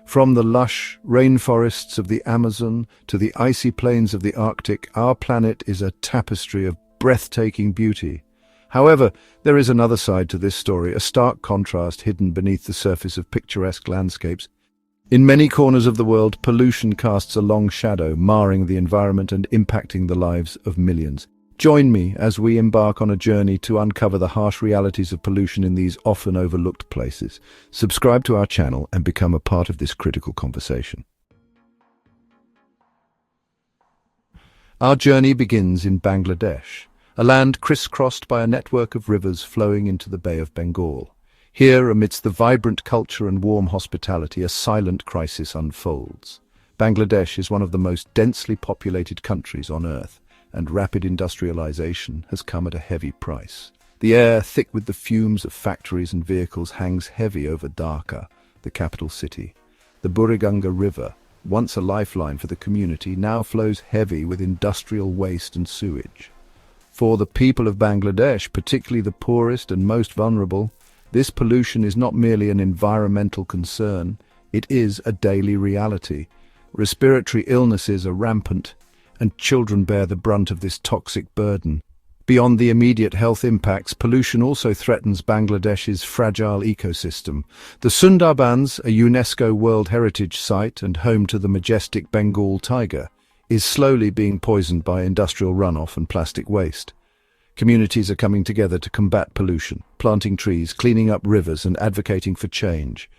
From the lush rainforests of the Amazon to the icy plains of the Arctic, our planet is a tapestry of breathtaking beauty. However, there is another side to this story, a stark contrast hidden beneath the surface of picturesque landscapes. In many corners of the world, pollution casts a long shadow, marring the environment and impacting the lives of millions. Join me as we embark on a journey to uncover the harsh realities of pollution in these often overlooked places. Subscribe to our channel and become a part of this critical conversation. Our journey begins in Bangladesh, a land crisscrossed by a network of rivers flowing into the Bay of Bengal. Here, amidst the vibrant culture and warm hospitality, a silent crisis unfolds. Bangladesh is one of the most densely populated countries on Earth, and rapid industrialization has come at a heavy price. The air, thick with the fumes of factories and vehicles, hangs heavy over Dhaka, the capital city. The Buriganga River, once a lifeline for the community, now flows heavy with industrial waste and sewage. For the people of Bangladesh, particularly the poorest and most vulnerable, this pollution is not merely an environmental concern, it is a daily reality. Respiratory illnesses are rampant, and children bear the brunt of this toxic burden. Beyond the immediate health impacts, pollution also threatens Bangladesh's fragile ecosystem. The Sundarbans, a UNESCO World Heritage Site and home to the majestic Bengal tiger, is slowly being poisoned by industrial runoff and plastic waste. Communities are coming together to combat pollution, planting trees, cleaning up rivers, and advocating for change.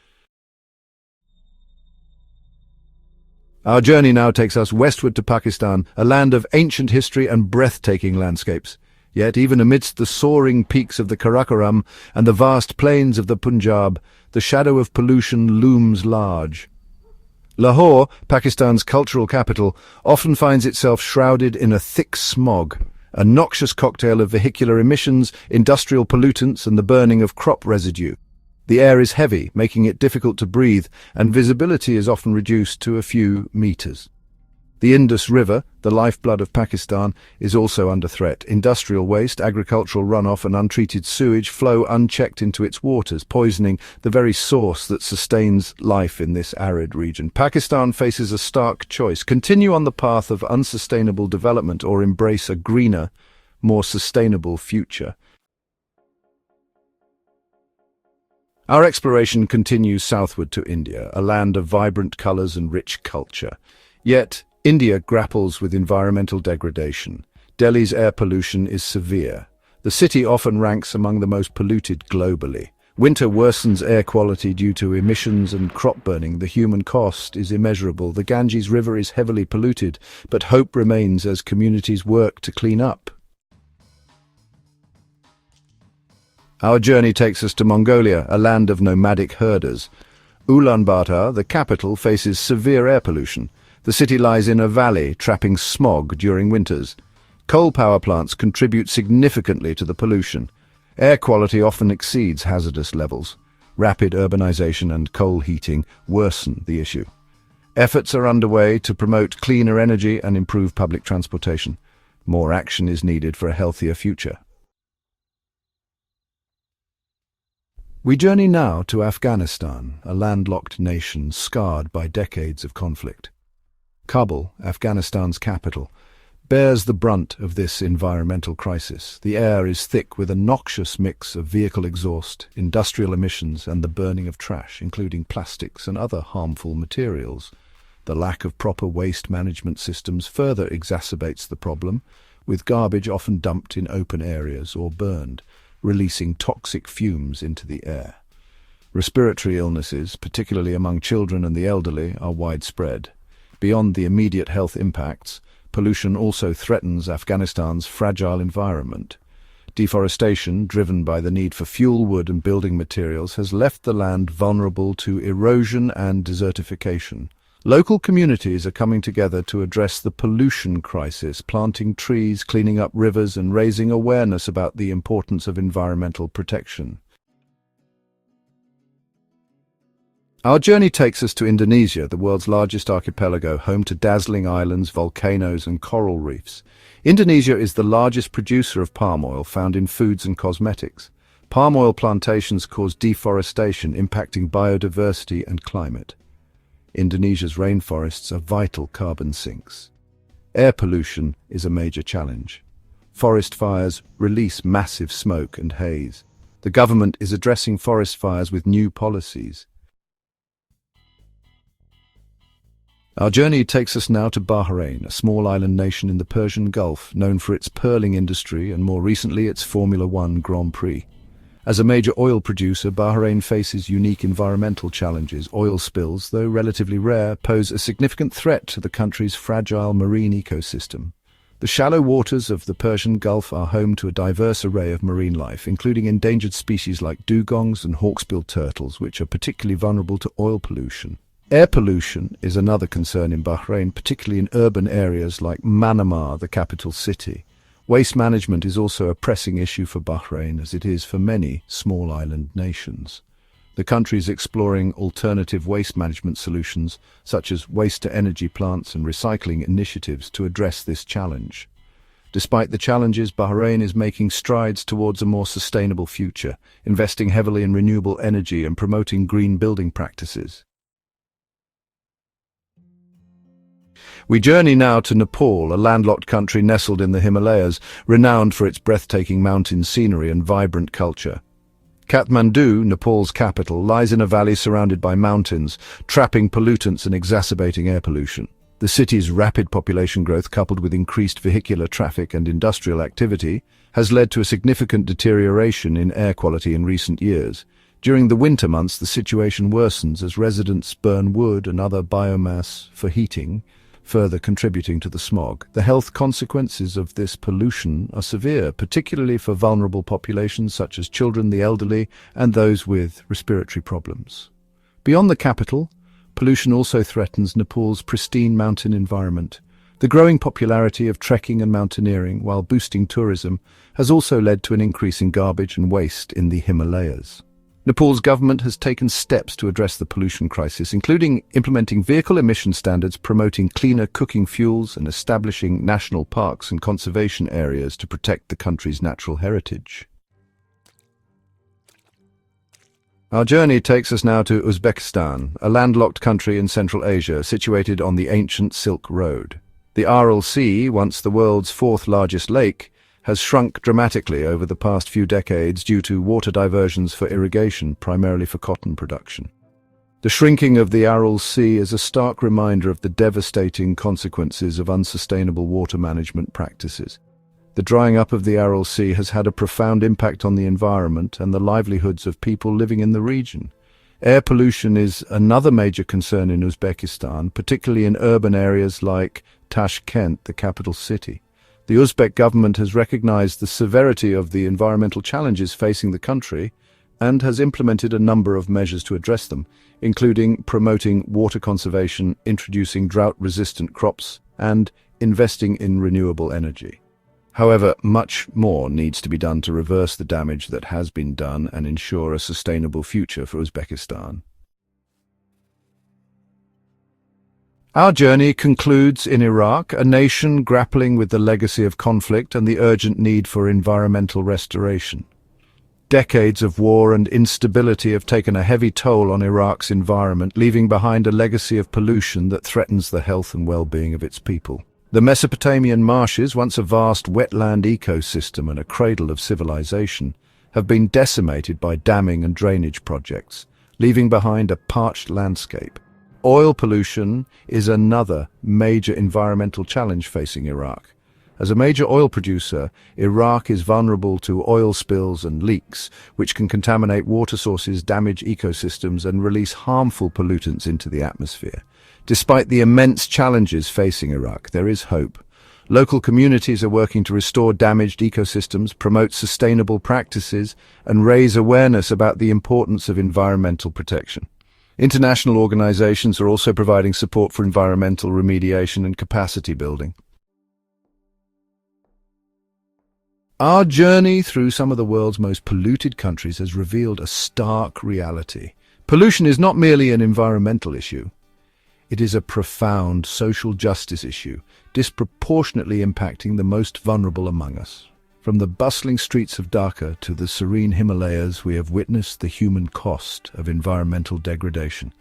Our journey now takes us westward to Pakistan, a land of ancient history and breathtaking landscapes. Yet, even amidst the soaring peaks of the Karakoram and the vast plains of the Punjab, the shadow of pollution looms large. Lahore, Pakistan's cultural capital, often finds itself shrouded in a thick smog, a noxious cocktail of vehicular emissions, industrial pollutants, and the burning of crop residue. The air is heavy, making it difficult to breathe, and visibility is often reduced to a few meters. The Indus River, the lifeblood of Pakistan, is also under threat. Industrial waste, agricultural runoff, and untreated sewage flow unchecked into its waters, poisoning the very source that sustains life in this arid region. Pakistan faces a stark choice: continue on the path of unsustainable development or embrace a greener, more sustainable future. Our exploration continues southward to India, a land of vibrant colors and rich culture. Yet, India grapples with environmental degradation. Delhi's air pollution is severe. The city often ranks among the most polluted globally. Winter worsens air quality due to emissions and crop burning. The human cost is immeasurable. The Ganges River is heavily polluted, but hope remains as communities work to clean up. Our journey takes us to Mongolia, a land of nomadic herders. Ulaanbaatar, the capital, faces severe air pollution. The city lies in a valley, trapping smog during winters. Coal power plants contribute significantly to the pollution. Air quality often exceeds hazardous levels. Rapid urbanization and coal heating worsen the issue. Efforts are underway to promote cleaner energy and improve public transportation. More action is needed for a healthier future. We journey now to Afghanistan, a landlocked nation scarred by decades of conflict. Kabul, Afghanistan's capital, bears the brunt of this environmental crisis. The air is thick with a noxious mix of vehicle exhaust, industrial emissions, and the burning of trash, including plastics and other harmful materials. The lack of proper waste management systems further exacerbates the problem, with garbage often dumped in open areas or burned, releasing toxic fumes into the air. Respiratory illnesses, particularly among children and the elderly, are widespread. Beyond the immediate health impacts, pollution also threatens Afghanistan's fragile environment. Deforestation, driven by the need for fuel, wood, and building materials, has left the land vulnerable to erosion and desertification. Local communities are coming together to address the pollution crisis, planting trees, cleaning up rivers, and raising awareness about the importance of environmental protection. Our journey takes us to Indonesia, the world's largest archipelago, home to dazzling islands, volcanoes, and coral reefs. Indonesia is the largest producer of palm oil found in foods and cosmetics. Palm oil plantations cause deforestation, impacting biodiversity and climate. Indonesia's rainforests are vital carbon sinks. Air pollution is a major challenge. Forest fires release massive smoke and haze. The government is addressing forest fires with new policies. Our journey takes us now to Bahrain, a small island nation in the Persian Gulf, known for its pearling industry and more recently its Formula One Grand Prix. As a major oil producer, Bahrain faces unique environmental challenges. Oil spills, though relatively rare, pose a significant threat to the country's fragile marine ecosystem. The shallow waters of the Persian Gulf are home to a diverse array of marine life, including endangered species like dugongs and hawksbill turtles, which are particularly vulnerable to oil pollution. Air pollution is another concern in Bahrain, particularly in urban areas like Manama, the capital city. Waste management is also a pressing issue for Bahrain, as it is for many small island nations. The country is exploring alternative waste management solutions, such as waste-to-energy plants and recycling initiatives to address this challenge. Despite the challenges, Bahrain is making strides towards a more sustainable future, investing heavily in renewable energy and promoting green building practices. We journey now to Nepal, a landlocked country nestled in the Himalayas, renowned for its breathtaking mountain scenery and vibrant culture. Kathmandu, Nepal's capital, lies in a valley surrounded by mountains, trapping pollutants and exacerbating air pollution. The city's rapid population growth, coupled with increased vehicular traffic and industrial activity, has led to a significant deterioration in air quality in recent years. During the winter months, the situation worsens as residents burn wood and other biomass for heating, further contributing to the smog. The health consequences of this pollution are severe, particularly for vulnerable populations such as children, the elderly, and those with respiratory problems. Beyond the capital, pollution also threatens Nepal's pristine mountain environment. The growing popularity of trekking and mountaineering, while boosting tourism, has also led to an increase in garbage and waste in the Himalayas. Nepal's government has taken steps to address the pollution crisis, including implementing vehicle emission standards, promoting cleaner cooking fuels, and establishing national parks and conservation areas to protect the country's natural heritage. Our journey takes us now to Uzbekistan, a landlocked country in Central Asia, situated on the ancient Silk Road. The Aral Sea, once the world's fourth largest lake, has shrunk dramatically over the past few decades due to water diversions for irrigation, primarily for cotton production. The shrinking of the Aral Sea is a stark reminder of the devastating consequences of unsustainable water management practices. The drying up of the Aral Sea has had a profound impact on the environment and the livelihoods of people living in the region. Air pollution is another major concern in Uzbekistan, particularly in urban areas like Tashkent, the capital city. The Uzbek government has recognized the severity of the environmental challenges facing the country and has implemented a number of measures to address them, including promoting water conservation, introducing drought-resistant crops, and investing in renewable energy. However, much more needs to be done to reverse the damage that has been done and ensure a sustainable future for Uzbekistan. Our journey concludes in Iraq, a nation grappling with the legacy of conflict and the urgent need for environmental restoration. Decades of war and instability have taken a heavy toll on Iraq's environment, leaving behind a legacy of pollution that threatens the health and well-being of its people. The Mesopotamian marshes, once a vast wetland ecosystem and a cradle of civilization, have been decimated by damming and drainage projects, leaving behind a parched landscape. Oil pollution is another major environmental challenge facing Iraq. As a major oil producer, Iraq is vulnerable to oil spills and leaks, which can contaminate water sources, damage ecosystems, and release harmful pollutants into the atmosphere. Despite the immense challenges facing Iraq, there is hope. Local communities are working to restore damaged ecosystems, promote sustainable practices, and raise awareness about the importance of environmental protection. International organizations are also providing support for environmental remediation and capacity building. Our journey through some of the world's most polluted countries has revealed a stark reality. Pollution is not merely an environmental issue. It is a profound social justice issue, disproportionately impacting the most vulnerable among us. From the bustling streets of Dhaka to the serene Himalayas, we have witnessed the human cost of environmental degradation.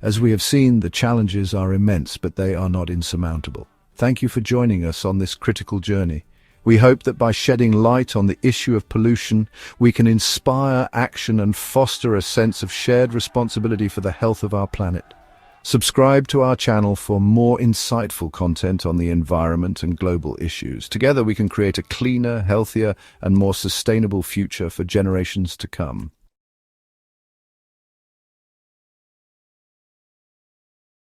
As we have seen, the challenges are immense, but they are not insurmountable. Thank you for joining us on this critical journey. We hope that by shedding light on the issue of pollution, we can inspire action and foster a sense of shared responsibility for the health of our planet. Subscribe to our channel for more insightful content on the environment and global issues. Together we can create a cleaner, healthier, and more sustainable future for generations to come.